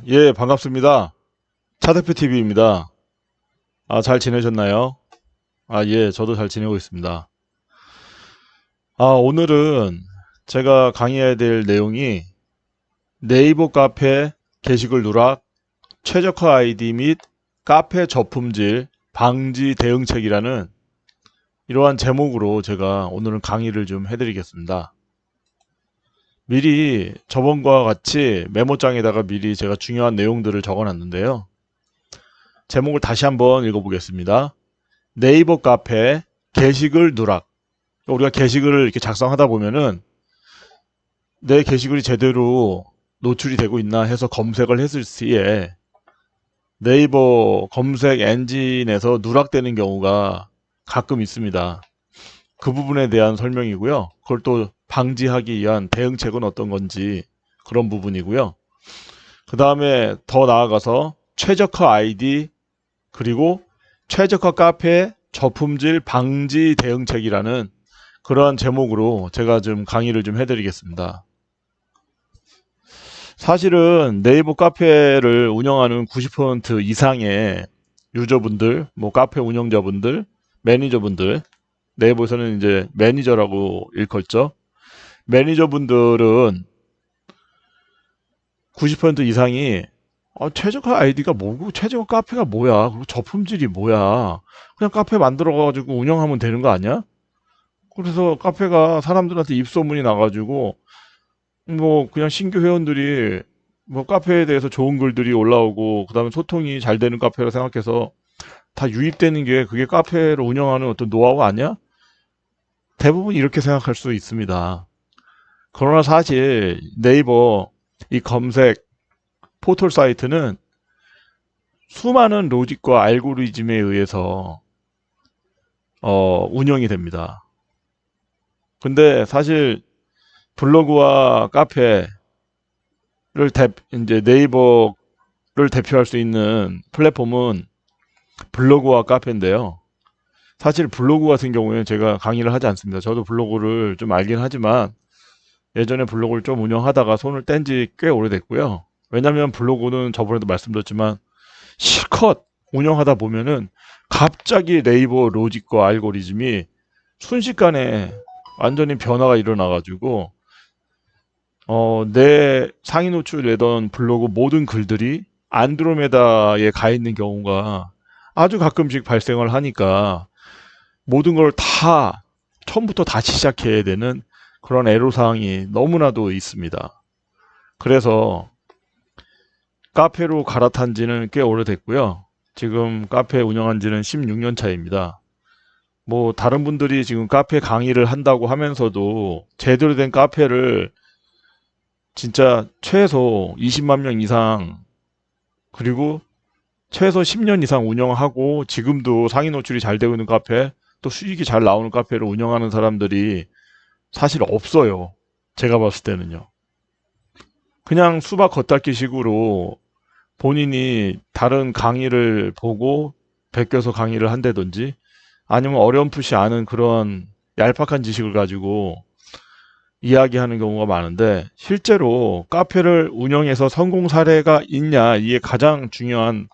예, 반갑습니다. 차대표TV입니다. 잘 지내셨나요? 예, 저도 잘 지내고 있습니다. 오늘은 제가 강의해야 될 내용이 네이버 카페 게시글 누락, 최적화 아이디 및 카페 저품질 방지 대응책이라는 이러한 제목으로 제가 오늘은 강의를 좀 해드리겠습니다. 미리 저번과 같이 메모장에다가 미리 제가 중요한 내용들을 적어놨는데요. 제목을 다시 한번 읽어보겠습니다. 네이버 카페 게시글 누락. 우리가 게시글을 이렇게 작성하다 보면은 내 게시글이 제대로 노출이 되고 있나 해서 검색을 했을 시에 네이버 검색 엔진에서 누락되는 경우가 가끔 있습니다. 그 부분에 대한 설명이고요. 그걸 또 방지하기 위한 대응책은 어떤 건지 그런 부분이고요. 그 다음에 더 나아가서 최적화 아이디 그리고 최적화 카페 저품질 방지 대응책이라는 그러한 제목으로 제가 좀 강의를 좀 해드리겠습니다. 사실은 네이버 카페를 운영하는 90% 이상의 유저분들, 뭐 카페 운영자분들, 매니저분들, 네이버에서는 이제 매니저라고 일컬죠. 매니저분들은 90% 이상이 최저가 아이디가 뭐고 최저가 카페가 뭐야, 그리고 저품질이 뭐야, 그냥 카페 만들어가지고 운영하면 되는 거 아니야? 그래서 카페가 사람들한테 입소문이 나가지고 뭐 그냥 신규 회원들이 뭐 카페에 대해서 좋은 글들이 올라오고 그다음에 소통이 잘 되는 카페라 생각해서 다 유입되는 게 그게 카페를 운영하는 어떤 노하우 아니야? 대부분 이렇게 생각할 수 있습니다. 그러나 사실 네이버 이 검색 포털 사이트는 수많은 로직과 알고리즘에 의해서 운영이 됩니다. 근데 사실 블로그와 카페를 이제 네이버를 대표할 수 있는 플랫폼은 블로그와 카페인데요. 사실 블로그 같은 경우에는 제가 강의를 하지 않습니다. 저도 블로그를 좀 알긴 하지만 예전에 블로그를 좀 운영하다가 손을 뗀 지 꽤 오래됐고요. 왜냐면 블로그는 저번에도 말씀드렸지만 실컷 운영하다 보면은 갑자기 네이버 로직과 알고리즘이 순식간에 완전히 변화가 일어나가지고 내 상위 노출되던 블로그 모든 글들이 안드로메다에 가 있는 경우가 아주 가끔씩 발생을 하니까 모든 걸 다 처음부터 다시 시작해야 되는 그런 애로사항이 너무나도 있습니다. 그래서 카페로 갈아탄 지는 꽤 오래됐고요. 지금 카페 운영한 지는 16년 차입니다. 뭐 다른 분들이 지금 카페 강의를 한다고 하면서도 제대로 된 카페를 진짜 최소 20만 명 이상 그리고 최소 10년 이상 운영하고 지금도 상위 노출이 잘 되고 있는 카페 또 수익이 잘 나오는 카페를 운영하는 사람들이 사실 없어요. 제가 봤을 때는요. 그냥 수박 겉핥기 식으로 본인이 다른 강의를 보고 베껴서 강의를 한다든지 아니면 어렴풋이 아는 그런 얄팍한 지식을 가지고 이야기하는 경우가 많은데 실제로 카페를 운영해서 성공 사례가 있냐 이게 가장 중요한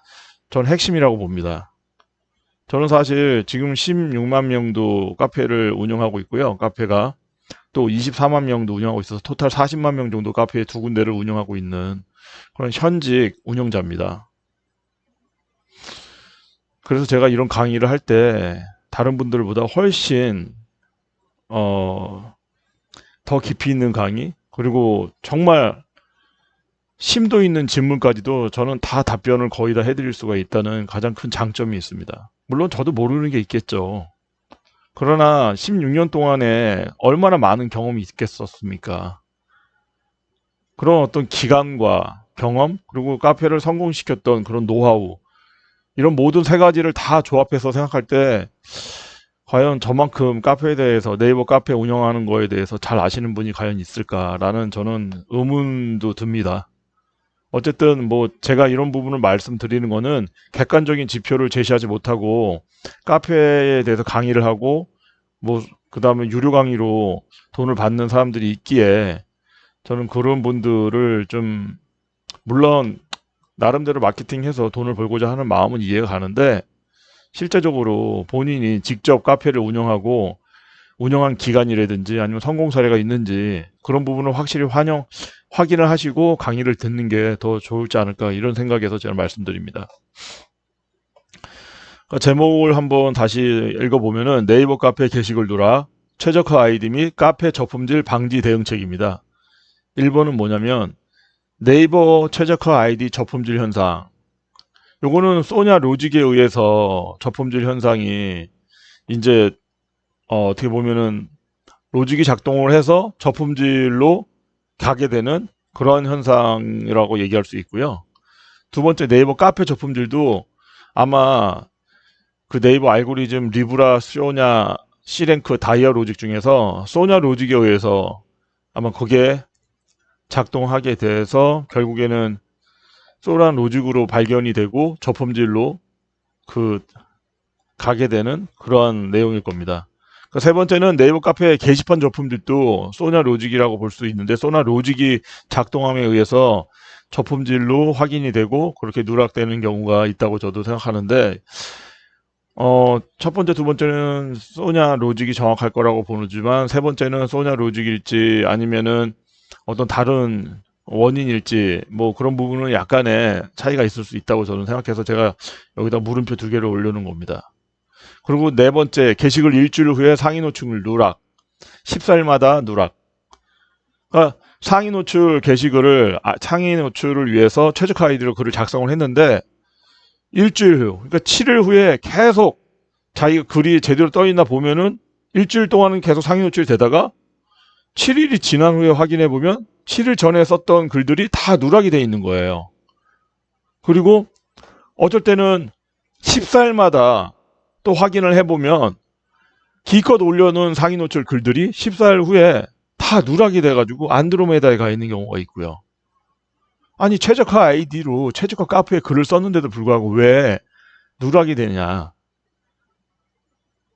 전 핵심이라고 봅니다. 저는 사실 지금 16만 명도 카페를 운영하고 있고요. 카페가 또 24만 명도 운영하고 있어서 토탈 40만 명 정도 카페 두 군데를 운영하고 있는 그런 현직 운영자입니다. 그래서 제가 이런 강의를 할 때 다른 분들보다 훨씬 더 깊이 있는 강의 그리고 정말 심도 있는 질문까지도 저는 다 답변을 거의 다 해드릴 수가 있다는 가장 큰 장점이 있습니다. 물론 저도 모르는 게 있겠죠. 그러나 16년 동안에 얼마나 많은 경험이 있겠었습니까? 그런 어떤 기간과 경험, 그리고 카페를 성공시켰던 그런 노하우, 이런 모든 세 가지를 다 조합해서 생각할 때, 과연 저만큼 카페에 대해서, 네이버 카페 운영하는 거에 대해서 잘 아시는 분이 과연 있을까라는 저는 의문도 듭니다. 어쨌든 뭐 제가 이런 부분을 말씀드리는 거는 객관적인 지표를 제시하지 못하고 카페에 대해서 강의를 하고 뭐 그다음에 유료 강의로 돈을 받는 사람들이 있기에 저는 그런 분들을 좀 물론 나름대로 마케팅해서 돈을 벌고자 하는 마음은 이해가 가는데 실제적으로 본인이 직접 카페를 운영한 기간이라든지 아니면 성공 사례가 있는지 그런 부분을 확실히 확인을 하시고 강의를 듣는 게 더 좋을지 않을까 이런 생각에서 제가 말씀드립니다. 제목을 한번 다시 읽어보면은 네이버 카페 게시글 누락, 최적화 아이디 및 카페 저품질 방지 대응책입니다. 1번은 뭐냐면 네이버 최적화 아이디 저품질 현상. 요거는 소냐 로직에 의해서 저품질 현상이 이제 어떻게 보면은 로직이 작동을 해서 저품질로 가게 되는 그런 현상이라고 얘기할 수 있고요. 두 번째 네이버 카페 저품질도 아마 그 네이버 알고리즘 리브라, 소냐, C랭크, 다이아 로직 중에서 소냐 로직에 의해서 아마 그게 작동하게 돼서 결국에는 소란 로직으로 발견이 되고 저품질로 그 가게 되는 그러한 내용일 겁니다. 세 번째는 네이버 카페 게시판 저품질도 소냐 로직이라고 볼 수 있는데 소냐 로직이 작동함에 의해서 저품질로 확인이 되고 그렇게 누락되는 경우가 있다고 저도 생각하는데 첫 번째, 두 번째는 소냐 로직이 정확할 거라고 보지만 세 번째는 소냐 로직일지 아니면은 어떤 다른 원인일지 뭐 그런 부분은 약간의 차이가 있을 수 있다고 저는 생각해서 제가 여기다 물음표 2개를 올려놓은 겁니다. 그리고 네 번째, 게시글 일주일 후에 상위 노출 누락. 14일마다 누락. 그러니까 상위 노출 게시글을 상위 노출을 위해서 최적화 아이디로 글을 작성을 했는데 일주일 후, 그러니까 7일 후에 계속 자기가 글이 제대로 떠 있나 보면은 일주일 동안은 계속 상위 노출이 되다가 7일이 지난 후에 확인해 보면 7일 전에 썼던 글들이 다 누락이 돼 있는 거예요. 그리고 어쩔 때는 14일마다 또 확인을 해보면 기껏 올려놓은 상위 노출 글들이 14일 후에 다 누락이 돼가지고 안드로메다에 가 있는 경우가 있고요. 아니 최적화 아이디로 최적화 카페에 글을 썼는데도 불구하고 왜 누락이 되냐.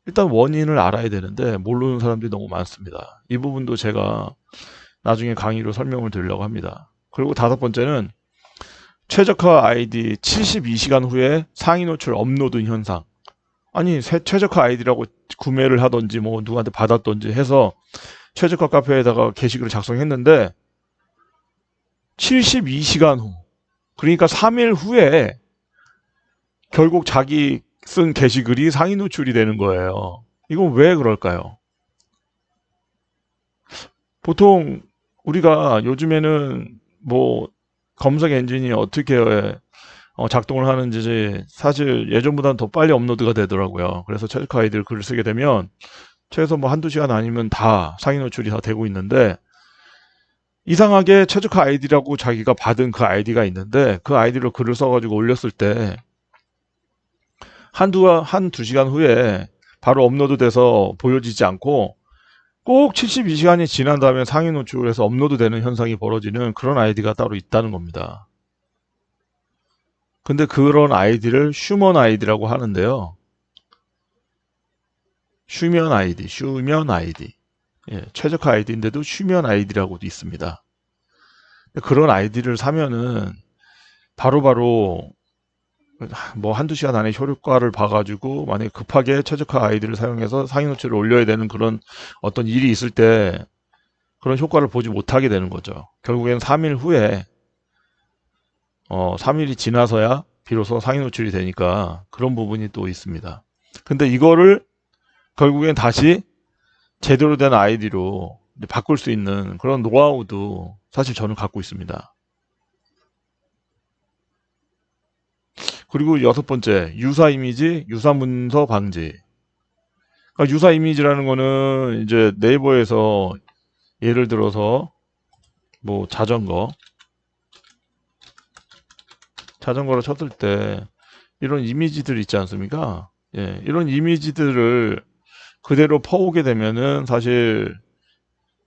일단 원인을 알아야 되는데 모르는 사람들이 너무 많습니다. 이 부분도 제가 나중에 강의로 설명을 드리려고 합니다. 그리고 다섯 번째는 최적화 아이디 72시간 후에 상위 노출 업로드 현상. 아니 최적화 아이디라고 구매를 하던지 뭐 누구한테 받았던지 해서 최적화 카페에다가 게시글을 작성했는데 72시간 후 그러니까 3일 후에 결국 자기 쓴 게시글이 상위 노출이 되는 거예요. 이건 왜 그럴까요? 보통 우리가 요즘에는 뭐 검색 엔진이 어떻게 작동을 하는지 사실 예전보다는 더 빨리 업로드가 되더라고요. 그래서 최적화 아이디를 글을 쓰게 되면 최소 뭐 한두 시간 아니면 다 상위 노출이 다 되고 있는데 이상하게 최적화 아이디라고 자기가 받은 그 아이디가 있는데 그 아이디로 글을 써가지고 올렸을 때 한두 시간 후에 바로 업로드돼서 보여지지 않고 꼭 72시간이 지난 다음에 상위 노출해서 업로드되는 현상이 벌어지는 그런 아이디가 따로 있다는 겁니다. 근데 그런 아이디를 휴먼 아이디라고 하는데요. 휴면 아이디. 예, 최적화 아이디인데도 휴면 아이디라고도 있습니다. 그런 아이디를 사면은 바로바로 뭐 한두 시간 안에 효과를 봐가지고 만약에 급하게 최적화 아이디를 사용해서 상위 노출을 올려야 되는 그런 어떤 일이 있을 때 그런 효과를 보지 못하게 되는 거죠. 결국엔 3일 후에 3일이 지나서야 비로소 상위 노출이 되니까 그런 부분이 또 있습니다. 근데 이거를 결국엔 다시 제대로 된 아이디로 바꿀 수 있는 그런 노하우도 사실 저는 갖고 있습니다. 그리고 여섯 번째, 유사 이미지, 유사 문서 방지. 그러니까 유사 이미지라는 거는 이제 네이버에서 예를 들어서 뭐 자전거를 쳤을 때 이런 이미지들 있지 않습니까? 예, 이런 이미지들을 그대로 퍼오게 되면은 사실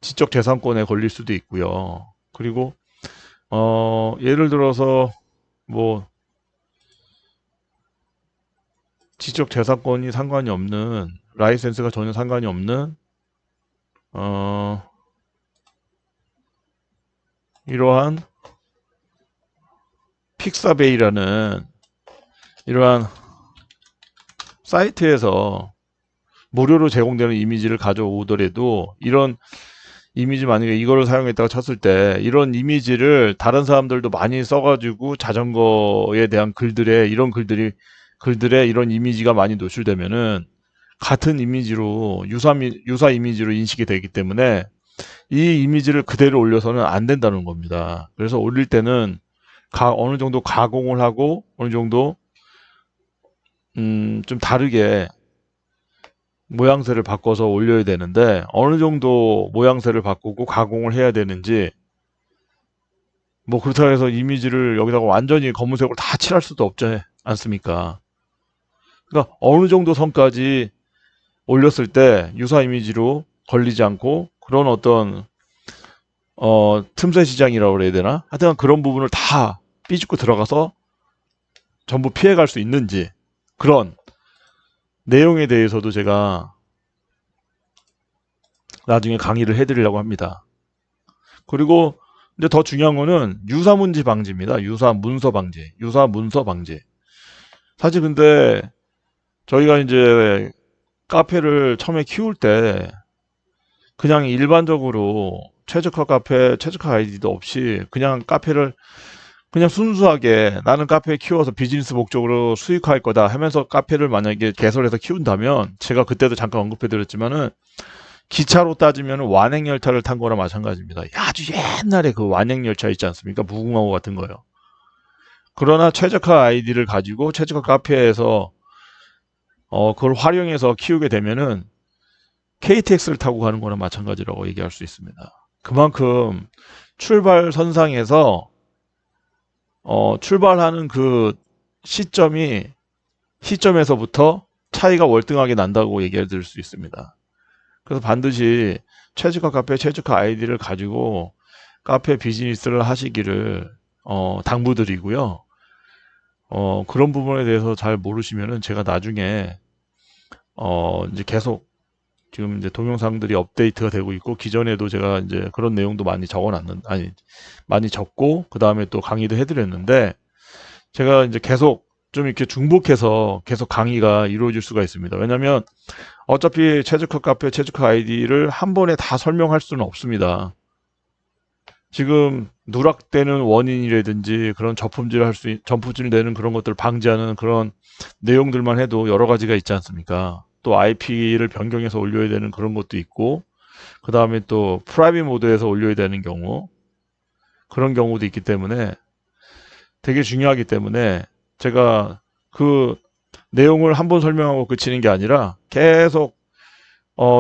지적 재산권에 걸릴 수도 있고요. 그리고 예를 들어서 뭐 지적 재산권이 상관이 없는 라이센스가 전혀 상관이 없는 이러한 픽사베이라는 이러한 사이트에서 무료로 제공되는 이미지를 가져오더라도 이런 이미지 만약에 이거를 사용했다가 쳤을 때 이런 이미지를 다른 사람들도 많이 써가지고 자전거에 대한 글들에 이런 글들에 이런 이미지가 많이 노출되면은 같은 이미지로 유사 이미지로 인식이 되기 때문에 이 이미지를 그대로 올려서는 안 된다는 겁니다. 그래서 올릴 때는 어느 정도 가공을 하고 어느 정도 좀 다르게 모양새를 바꿔서 올려야 되는데 어느 정도 모양새를 바꾸고 가공을 해야 되는지 뭐 그렇다고 해서 이미지를 여기다가 완전히 검은색으로 다 칠할 수도 없지 않습니까? 그러니까 어느 정도 선까지 올렸을 때 유사 이미지로 걸리지 않고 그런 어떤 틈새 시장이라고 그래야 되나? 하여튼 그런 부분을 다 삐죽고 들어가서 전부 피해갈 수 있는지 그런 내용에 대해서도 제가 나중에 강의를 해드리려고 합니다. 그리고 이제 더 중요한 거는 유사문지 방지입니다. 유사문서 방지. 사실 근데 저희가 이제 카페를 처음에 키울 때 그냥 일반적으로 최적화 카페, 최적화 아이디도 없이 그냥 카페를 그냥 순수하게 나는 카페 키워서 비즈니스 목적으로 수익화할 거다 하면서 카페를 만약에 개설해서 키운다면 제가 그때도 잠깐 언급해드렸지만은 기차로 따지면 완행열차를 탄 거나 마찬가지입니다. 아주 옛날에 그 완행열차 있지 않습니까? 무궁화호 같은 거요. 그러나 최적화 아이디를 가지고 최적화 카페에서 그걸 활용해서 키우게 되면은 KTX를 타고 가는 거나 마찬가지라고 얘기할 수 있습니다. 그만큼 출발 선상에서 출발하는 그 시점에서부터 차이가 월등하게 난다고 얘기해 드릴 수 있습니다. 그래서 반드시 최적화 카페, 최적화 아이디를 가지고 카페 비즈니스를 하시기를 당부드리고요. 그런 부분에 대해서 잘 모르시면은 제가 나중에 이제 계속 지금 이제 동영상들이 업데이트가 되고 있고 기존에도 제가 이제 그런 내용도 많이 많이 적고 그 다음에 또 강의도 해드렸는데 제가 이제 계속 좀 이렇게 중복해서 계속 강의가 이루어질 수가 있습니다. 왜냐하면 어차피 최적화 카페, 최적화 아이디를 한 번에 다 설명할 수는 없습니다. 지금 누락되는 원인이라든지 그런 저품질 되는 그런 것들을 방지하는 그런 내용들만 해도 여러 가지가 있지 않습니까? 또 IP를 변경해서 올려야 되는 그런 것도 있고 그 다음에 또 프라이빗 모드에서 올려야 되는 경우 그런 경우도 있기 때문에 되게 중요하기 때문에 제가 그 내용을 한 번 설명하고 그치는 게 아니라 계속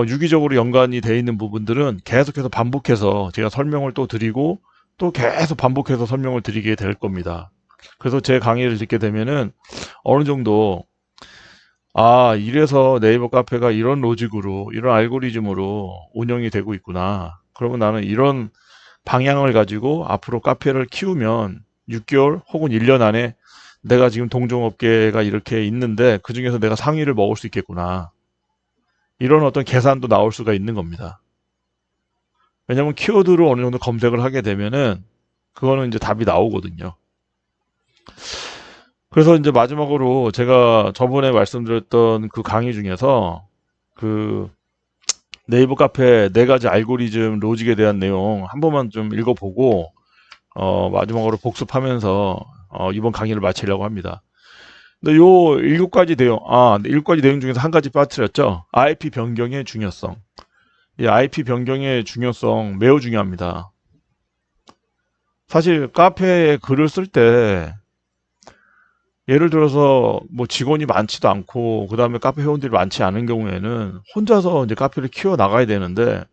유기적으로 연관이 돼 있는 부분들은 계속해서 반복해서 제가 설명을 또 드리고 또 계속 반복해서 설명을 드리게 될 겁니다. 그래서 제 강의를 듣게 되면은 어느 정도 이래서 네이버 카페가 이런 로직으로 이런 알고리즘으로 운영이 되고 있구나. 그러면 나는 이런 방향을 가지고 앞으로 카페를 키우면 6개월 혹은 1년 안에 내가 지금 동종업계가 이렇게 있는데 그 중에서 내가 상위를 먹을 수 있겠구나. 이런 어떤 계산도 나올 수가 있는 겁니다. 왜냐면 키워드로 어느 정도 검색을 하게 되면은 그거는 이제 답이 나오거든요. 그래서 이제 마지막으로 제가 저번에 말씀드렸던 그 강의 중에서 그 네이버 카페 4가지 알고리즘 로직에 대한 내용 한 번만 좀 읽어보고 마지막으로 복습하면서 이번 강의를 마치려고 합니다. 근데 요 7가지 내용 중에서 한 가지 빠뜨렸죠. IP 변경의 중요성. 이 IP 변경의 중요성 매우 중요합니다. 사실 카페에 글을 쓸 때 예를 들어서 뭐 직원이 많지도 않고 그 다음에 카페 회원들이 많지 않은 경우에는 혼자서 이제 카페를 키워 나가야 되는데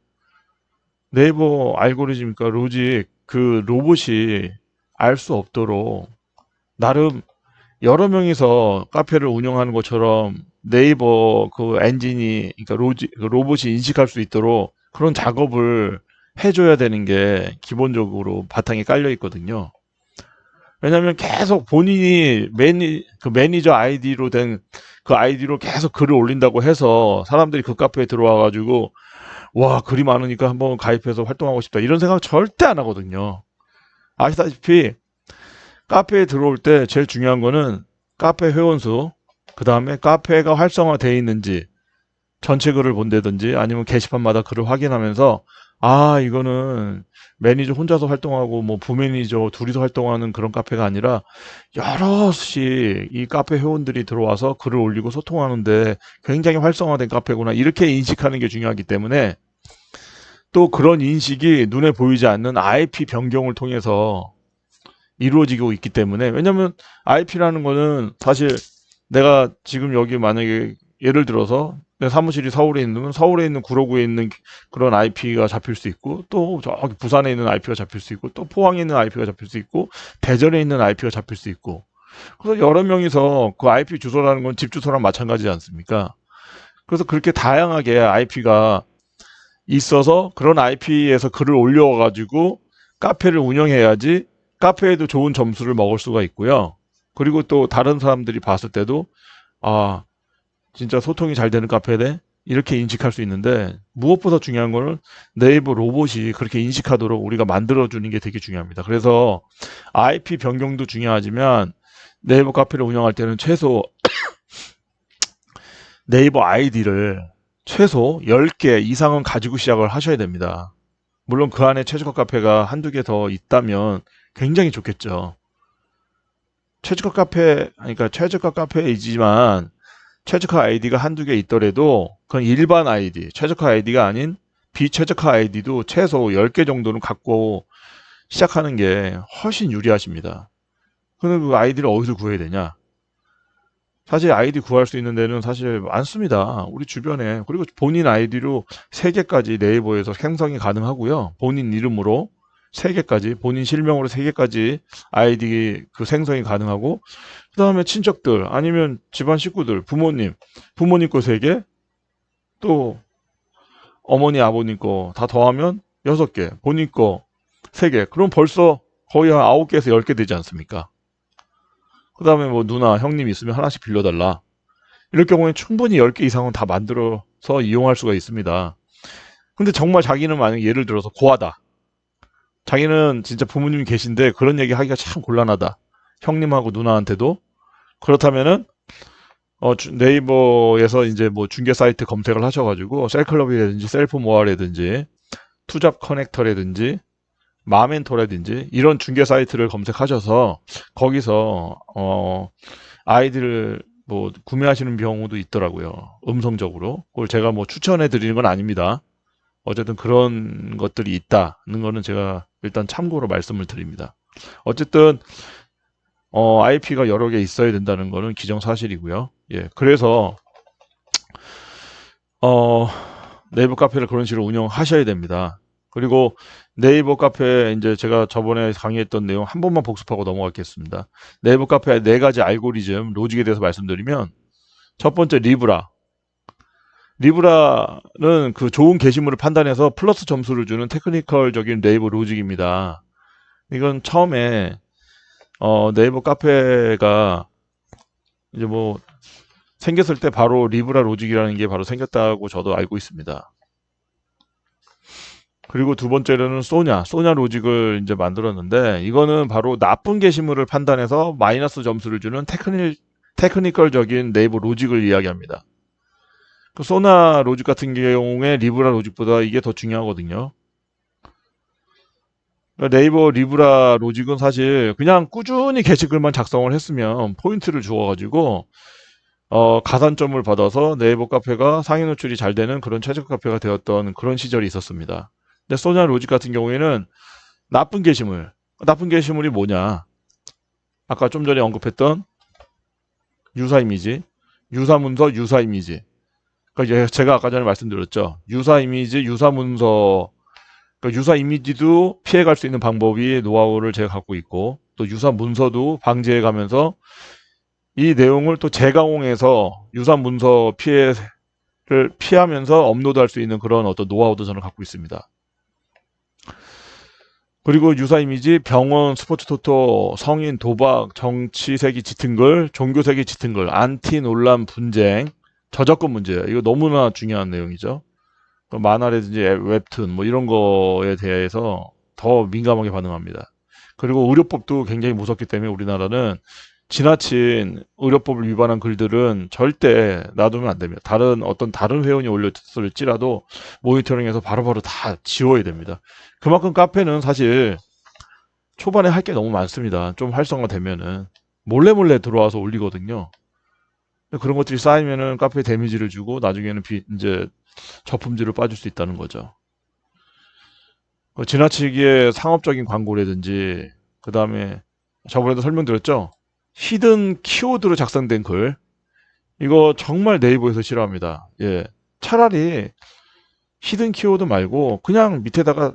네이버 알고리즘이니까 로직 그 로봇이 알 수 없도록 나름 여러 명이서 카페를 운영하는 것처럼 네이버 그 엔진이 그러니까 그 로봇이 인식할 수 있도록 그런 작업을 해줘야 되는 게 기본적으로 바탕에 깔려 있거든요. 왜냐하면 계속 본인이 그 매니저 아이디로 된 그 아이디로 계속 글을 올린다고 해서 사람들이 그 카페에 들어와 가지고 와 글이 많으니까 한번 가입해서 활동하고 싶다 이런 생각 절대 안 하거든요. 아시다시피 카페에 들어올 때 제일 중요한 거는 카페 회원수, 그 다음에 카페가 활성화되어 있는지, 전체 글을 본다든지 아니면 게시판마다 글을 확인하면서 이거는 매니저 혼자서 활동하고 뭐 부매니저 둘이서 활동하는 그런 카페가 아니라 여럿이 이 카페 회원들이 들어와서 글을 올리고 소통하는데 굉장히 활성화된 카페구나 이렇게 인식하는 게 중요하기 때문에 또 그런 인식이 눈에 보이지 않는 IP 변경을 통해서 이루어지고 있기 때문에 왜냐면 IP라는 거는 사실 내가 지금 여기 만약에 예를 들어서 내 사무실이 서울에 있는 서울에 있는 구로구에 있는 그런 IP가 잡힐 수 있고 또 저기 부산에 있는 IP가 잡힐 수 있고 또 포항에 있는 IP가 잡힐 수 있고 대전에 있는 IP가 잡힐 수 있고 그래서 여러 명이서 그 IP 주소라는 건 집 주소랑 마찬가지지 않습니까? 그래서 그렇게 다양하게 IP가 있어서 그런 IP에서 글을 올려가지고 카페를 운영해야지 카페에도 좋은 점수를 먹을 수가 있고요. 그리고 또 다른 사람들이 봤을 때도 아 진짜 소통이 잘 되는 카페네 이렇게 인식할 수 있는데 무엇보다 중요한 거는 네이버 로봇이 그렇게 인식하도록 우리가 만들어주는 게 되게 중요합니다. 그래서 IP 변경도 중요하지만 네이버 카페를 운영할 때는 최소 네이버 아이디를 최소 10개 이상은 가지고 시작을 하셔야 됩니다. 물론 그 안에 최저가 카페가 한두 개 더 있다면 굉장히 좋겠죠. 최저가 카페, 그러니까 최저가 카페이지만 최적화 아이디가 한두 개 있더라도 그건 일반 아이디, 최적화 아이디가 아닌 비최적화 아이디도 최소 10개 정도는 갖고 시작하는 게 훨씬 유리하십니다. 그럼 그 아이디를 어디서 구해야 되냐? 사실 아이디 구할 수 있는 데는 사실 많습니다. 우리 주변에. 그리고 본인 아이디로 3개까지 네이버에서 생성이 가능하고요. 본인 이름으로 3개까지, 본인 실명으로 3개까지 아이디 그 생성이 가능하고, 그 다음에 친척들, 아니면 집안 식구들, 부모님 거 3개, 또 어머니, 아버님 거 다 더하면 6개, 본인 거 3개. 그럼 벌써 거의 한 9개에서 10개 되지 않습니까? 그 다음에 뭐 누나, 형님 있으면 하나씩 빌려달라. 이럴 경우에 충분히 10개 이상은 다 만들어서 이용할 수가 있습니다. 근데 정말 자기는 만약 예를 들어서 고하다. 자기는 진짜 부모님이 계신데 그런 얘기 하기가 참 곤란하다. 형님하고 누나한테도. 그렇다면은 네이버에서 이제 뭐 중개 사이트 검색을 하셔가지고 셀클럽이라든지 셀프모아라든지 투잡 커넥터라든지 마멘토라든지 이런 중개 사이트를 검색하셔서 거기서 아이디를 뭐 구매하시는 경우도 있더라고요. 음성적으로. 그걸 제가 뭐 추천해 드리는 건 아닙니다. 어쨌든 그런 것들이 있다는 거는 제가 일단 참고로 말씀을 드립니다. 어쨌든 IP가 여러 개 있어야 된다는 거는 기정사실이고요. 예, 그래서 어, 네이버 카페를 그런 식으로 운영하셔야 됩니다. 그리고 네이버 카페 이제 제가 저번에 강의했던 내용 한 번만 복습하고 넘어가겠습니다. 네이버 카페의 4가지 알고리즘 로직에 대해서 말씀드리면 첫 번째 리브라. 리브라는 그 좋은 게시물을 판단해서 플러스 점수를 주는 테크니컬적인 네이버 로직입니다. 이건 처음에 네이버 카페가 이제 뭐 생겼을 때 바로 리브라 로직이라는 게 바로 생겼다고 저도 알고 있습니다. 그리고 두 번째로는 소냐 로직을 이제 만들었는데 이거는 바로 나쁜 게시물을 판단해서 마이너스 점수를 주는 테크니컬적인 네이버 로직을 이야기합니다. 그 소나 로직 같은 경우에 리브라 로직보다 이게 더 중요하거든요. 그러니까 네이버 리브라 로직은 사실 그냥 꾸준히 게시글만 작성을 했으면 포인트를 주어가지고 가산점을 받아서 네이버 카페가 상위 노출이 잘 되는 그런 최저가 카페가 되었던 그런 시절이 있었습니다. 근데 소냐 로직 같은 경우에는 나쁜 게시물이 뭐냐? 아까 좀 전에 언급했던 유사 이미지, 유사 문서, 유사 이미지. 그러니까 제가 아까 전에 말씀드렸죠. 유사 이미지, 유사 문서, 그러니까 유사 이미지도 피해갈 수 있는 방법이 노하우를 제가 갖고 있고 또 유사 문서도 방지해 가면서 이 내용을 또 재가공해서 유사 문서 피해를 피하면서 업로드할 수 있는 그런 어떤 노하우도 저는 갖고 있습니다. 그리고 유사 이미지, 병원, 스포츠 토토, 성인, 도박, 정치 세기 짙은 글, 종교 세기 짙은 글, 안티 논란 분쟁, 저작권 문제. 이거 너무나 중요한 내용이죠. 만화라든지 웹툰 뭐 이런 거에 대해서 더 민감하게 반응합니다. 그리고 의료법도 굉장히 무섭기 때문에 우리나라는 지나친 의료법을 위반한 글들은 절대 놔두면 안 됩니다. 다른 회원이 올렸을지라도 모니터링해서 바로바로 다 지워야 됩니다. 그만큼 카페는 사실 초반에 할 게 너무 많습니다. 좀 활성화되면은 몰래 몰래 들어와서 올리거든요. 그런 것들이 쌓이면은 카페에 데미지를 주고 나중에는 이제 저품질을 빠질 수 있다는 거죠. 지나치게 상업적인 광고라든지 그 다음에 저번에도 설명드렸죠. 히든 키워드로 작성된 글 이거 정말 네이버에서 싫어합니다. 예, 차라리 히든 키워드 말고 그냥 밑에다가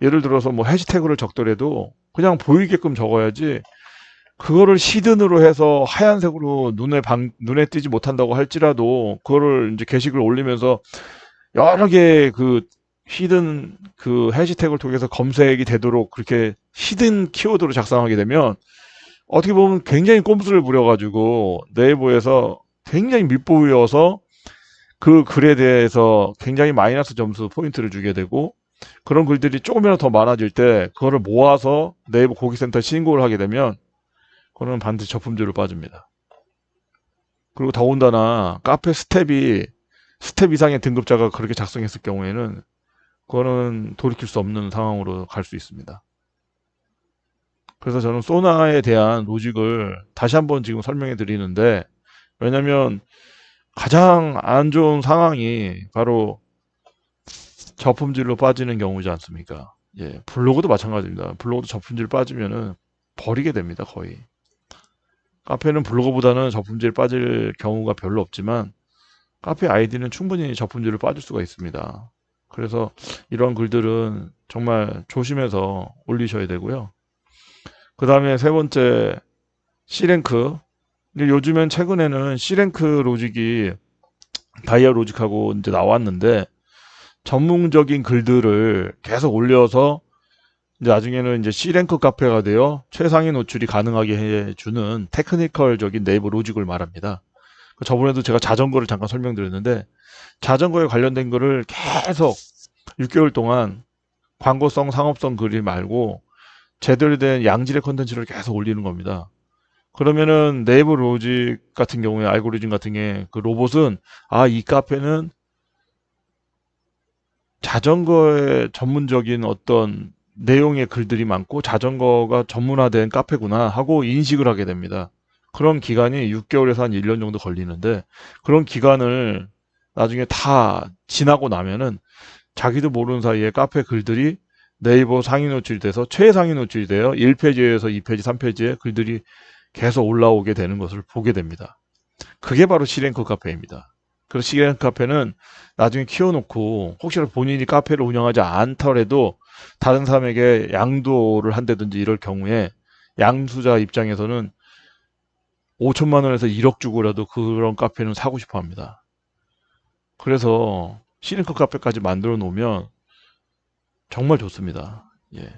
예를 들어서 뭐 해시태그를 적더라도 그냥 보이게끔 적어야지 그거를 히든으로 해서 하얀색으로 눈에 띄지 못한다고 할지라도 그거를 이제 게시글 올리면서 여러 개의 그 히든 그 해시태그를 통해서 검색이 되도록 그렇게 히든 키워드로 작성하게 되면 어떻게 보면 굉장히 꼼수를 부려가지고 네이버에서 굉장히 밉보여서 그 글에 대해서 굉장히 마이너스 점수 포인트를 주게 되고 그런 글들이 조금이라도 더 많아질 때 그거를 모아서 네이버 고객센터에 신고를 하게 되면 그거는 반드시 저품질로 빠집니다. 그리고 더군다나 카페 스텝 이상의 등급자가 그렇게 작성했을 경우에는 그거는 돌이킬 수 없는 상황으로 갈 수 있습니다. 그래서 저는 소나에 대한 로직을 다시 한번 지금 설명해 드리는데 왜냐면 가장 안 좋은 상황이 바로 저품질로 빠지는 경우지 않습니까? 예, 블로그도 마찬가지입니다. 블로그도 저품질 빠지면은 버리게 됩니다, 거의. 카페는 블로그보다는 저품질 빠질 경우가 별로 없지만 카페 아이디는 충분히 저품질을 빠질 수가 있습니다. 그래서 이런 글들은 정말 조심해서 올리셔야 되고요. 그 다음에 세 번째 C랭크. 근데 요즘엔 최근에는 C랭크 로직이 다이아 로직하고 이제 나왔는데 전문적인 글들을 계속 올려서 이제 나중에는 이제 C랭크 카페가 되어 최상위 노출이 가능하게 해주는 테크니컬적인 네이버 로직을 말합니다. 저번에도 제가 자전거를 잠깐 설명드렸는데 자전거에 관련된 글을 계속 6개월 동안 광고성, 상업성 글이 말고 제대로 된 양질의 컨텐츠를 계속 올리는 겁니다. 그러면은 네이버 로직 같은 경우에 알고리즘 같은 게 그 로봇은 이 카페는 자전거에 전문적인 어떤 내용의 글들이 많고 자전거가 전문화된 카페구나 하고 인식을 하게 됩니다. 그런 기간이 6개월에서 한 1년 정도 걸리는데 그런 기간을 나중에 다 지나고 나면은 자기도 모르는 사이에 카페 글들이 네이버 상위 노출돼서 최상위 노출이 돼요. 1페이지에서 2페이지, 3페이지에 글들이 계속 올라오게 되는 것을 보게 됩니다. 그게 바로 C랭크 카페입니다. 그래서 C랭크 카페는 나중에 키워놓고 혹시라도 본인이 카페를 운영하지 않더라도 다른 사람에게 양도를 한다든지 이럴 경우에 양수자 입장에서는 5천만 원에서 1억 주고라도 그런 카페는 사고 싶어 합니다. 그래서 C랭크 카페까지 만들어 놓으면 정말 좋습니다. 예.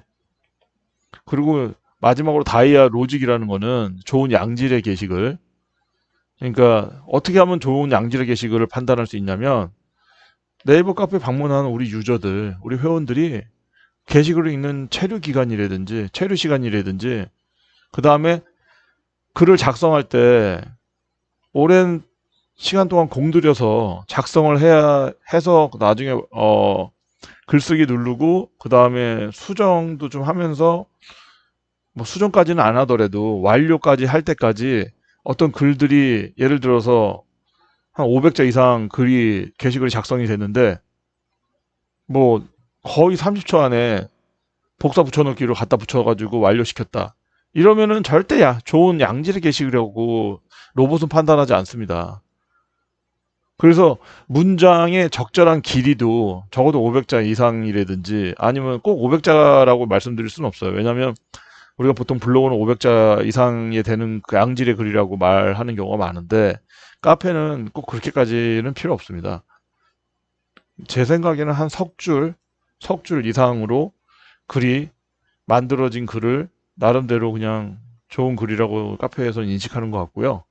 그리고 마지막으로 다이아 로직이라는 거는 좋은 양질의 게시글. 그러니까 어떻게 하면 좋은 양질의 게시글을 판단할 수 있냐면 네이버 카페 방문하는 우리 유저들, 우리 회원들이 게시글을 읽는 체류 기간이라든지 체류 시간이라든지 그 다음에 글을 작성할 때 오랜 시간 동안 공들여서 작성을 해야 해서 나중에 글쓰기 누르고 그 다음에 수정도 좀 하면서 뭐 수정까지는 안 하더라도 완료까지 할 때까지 어떤 글들이 예를 들어서 한 500자 이상 게시글이 작성이 됐는데 뭐 거의 30초 안에 복사 붙여넣기로 갖다 붙여가지고 완료시켰다. 이러면은 절대 좋은 양질의 게시글이라고 로봇은 판단하지 않습니다. 그래서 문장의 적절한 길이도 적어도 500자 이상이라든지 아니면 꼭 500자라고 말씀드릴 수는 없어요. 왜냐하면 우리가 보통 블로그는 500자 이상이 되는 그 양질의 글이라고 말하는 경우가 많은데 카페는 꼭 그렇게까지는 필요 없습니다. 제 생각에는 한 석줄 이상으로 글이 만들어진 글을 나름대로 그냥 좋은 글이라고 카페에서는 인식하는 것 같고요.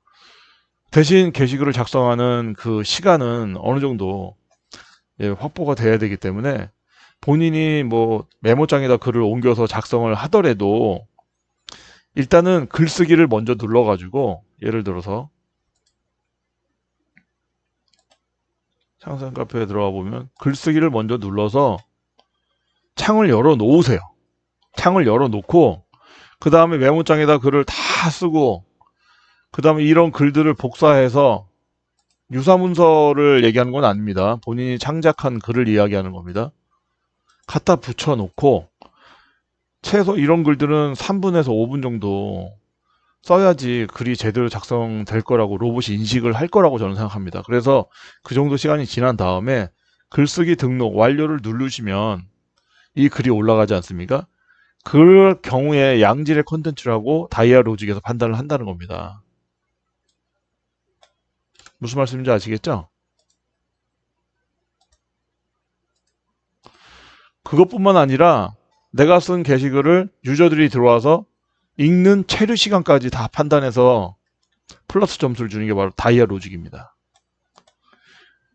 대신 게시글을 작성하는 그 시간은 어느 정도 확보가 돼야 되기 때문에 본인이 뭐 메모장에다 글을 옮겨서 작성을 하더라도 일단은 글쓰기를 먼저 눌러가지고 예를 들어서 창산 카페에 들어가 보면 글쓰기를 먼저 눌러서 창을 열어 놓으세요. 창을 열어 놓고 그 다음에 메모장에다 글을 다 쓰고 그 다음에 이런 글들을 복사해서 유사문서를 얘기하는 건 아닙니다. 본인이 창작한 글을 이야기하는 겁니다. 갖다 붙여놓고 최소 이런 글들은 3분에서 5분 정도 써야지 글이 제대로 작성될 거라고 로봇이 인식을 할 거라고 저는 생각합니다. 그래서 그 정도 시간이 지난 다음에 글쓰기 등록 완료를 누르시면 이 글이 올라가지 않습니까? 그 경우에 양질의 컨텐츠라고 다이아 로직에서 판단을 한다는 겁니다. 무슨 말씀인지 아시겠죠? 그것뿐만 아니라 내가 쓴 게시글을 유저들이 들어와서 읽는 체류 시간까지 다 판단해서 플러스 점수를 주는 게 바로 다이아 로직입니다.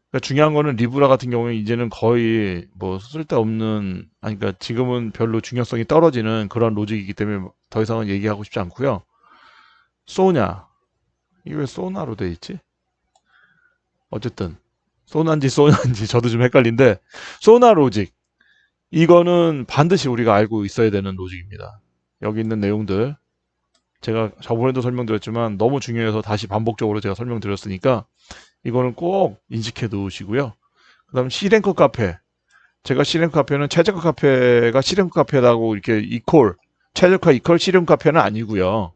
그러니까 중요한 거는 리브라 같은 경우에 이제는 거의 뭐 쓸데없는, 아니 그러니까 지금은 별로 중요성이 떨어지는 그런 로직이기 때문에 더 이상은 얘기하고 싶지 않고요. 소냐, 이게 왜 소나로 돼 있지? 어쨌든 소나인지 저도 좀 헷갈린데, 소나 로직, 이거는 반드시 우리가 알고 있어야 되는 로직입니다. 여기 있는 내용들 제가 저번에도 설명드렸지만 너무 중요해서 다시 반복적으로 제가 설명드렸으니까 이거는 꼭 인식해 두시고요. 그 다음 C랭크 카페, 제가 C랭크 카페는 최저가 카페가 C랭크 카페라고 이렇게 이퀄, 최저가 이퀄 C랭크 카페는 아니고요.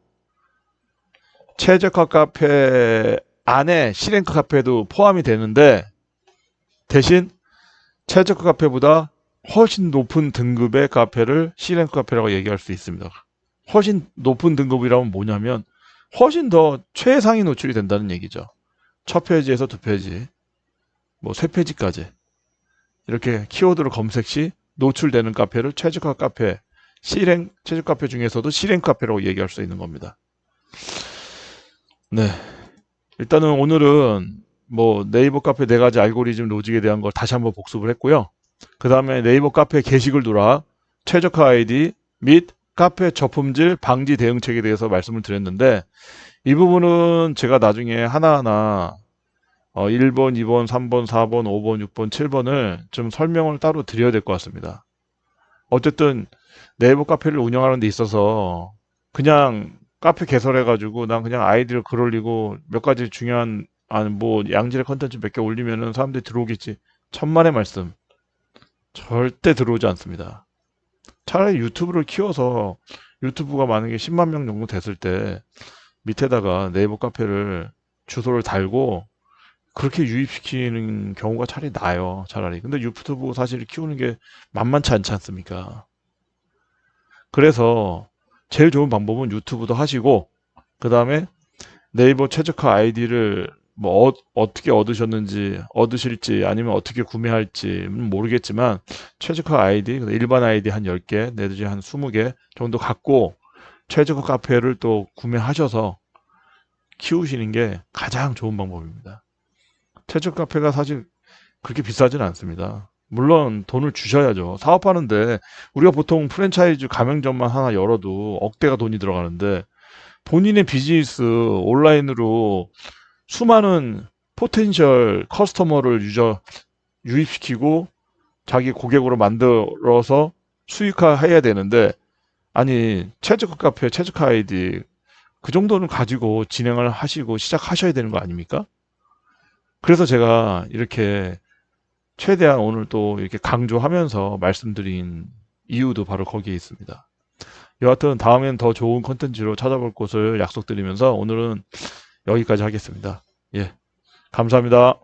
최저가 카페 안에 C랭크 카페도 포함이 되는데, 대신 최저가 카페보다 훨씬 높은 등급의 카페를 C랭크 카페라고 얘기할 수 있습니다. 훨씬 높은 등급이라면 뭐냐면 훨씬 더 최상위 노출이 된다는 얘기죠. 첫 페이지에서 두 페이지, 뭐 세 페이지까지 이렇게 키워드로 검색 시 노출되는 카페를 최저가 카페, 최저가 카페 중에서도 C랭크 카페라고 얘기할 수 있는 겁니다. 네, 일단은 오늘은 뭐 네이버 카페 4가지 알고리즘 로직에 대한 걸 다시 한번 복습을 했고요. 그 다음에 네이버 카페 게시글 누락, 최저가 아이디 및 카페 저품질 방지 대응책에 대해서 말씀을 드렸는데, 이 부분은 제가 나중에 하나하나 1번, 2번, 3번, 4번, 5번, 6번, 7번을 좀 설명을 따로 드려야 될 것 같습니다. 어쨌든 네이버 카페를 운영하는 데 있어서 그냥 카페 개설해가지고 난 그냥 아이디를 글 올리고 몇 가지 중요한 뭐 양질의 컨텐츠 몇 개 올리면은 사람들이 들어오겠지, 천만의 말씀, 절대 들어오지 않습니다. 차라리 유튜브를 키워서 유튜브가 만약에 10만 명 정도 됐을 때 밑에다가 네이버 카페를 주소를 달고 그렇게 유입시키는 경우가 차라리 나아요. 차라리. 근데 유튜브 사실 키우는 게 만만치 않지 않습니까? 그래서 제일 좋은 방법은 유튜브도 하시고 그 다음에 네이버 최저가 아이디를 뭐 어떻게 얻으실지 아니면 어떻게 구매할지는 모르겠지만 최저가 아이디, 일반 아이디 한 10개 내지 한 20개 정도 갖고 최저가 카페를 또 구매하셔서 키우시는 게 가장 좋은 방법입니다. 최저가 카페가 사실 그렇게 비싸진 않습니다. 물론 돈을 주셔야죠. 사업하는데 우리가 보통 프랜차이즈 가맹점만 하나 열어도 억대가 돈이 들어가는데, 본인의 비즈니스 온라인으로 수많은 포텐셜 커스터머를 유입시키고 자기 고객으로 만들어서 수익화해야 되는데, 아니 최저가 카페, 최저가 아이디 그 정도는 가지고 진행을 하시고 시작하셔야 되는 거 아닙니까? 그래서 제가 이렇게 최대한 오늘 또 이렇게 강조하면서 말씀드린 이유도 바로 거기에 있습니다. 여하튼 다음엔 더 좋은 컨텐츠로 찾아볼 것을 약속드리면서 오늘은 여기까지 하겠습니다. 예, 감사합니다.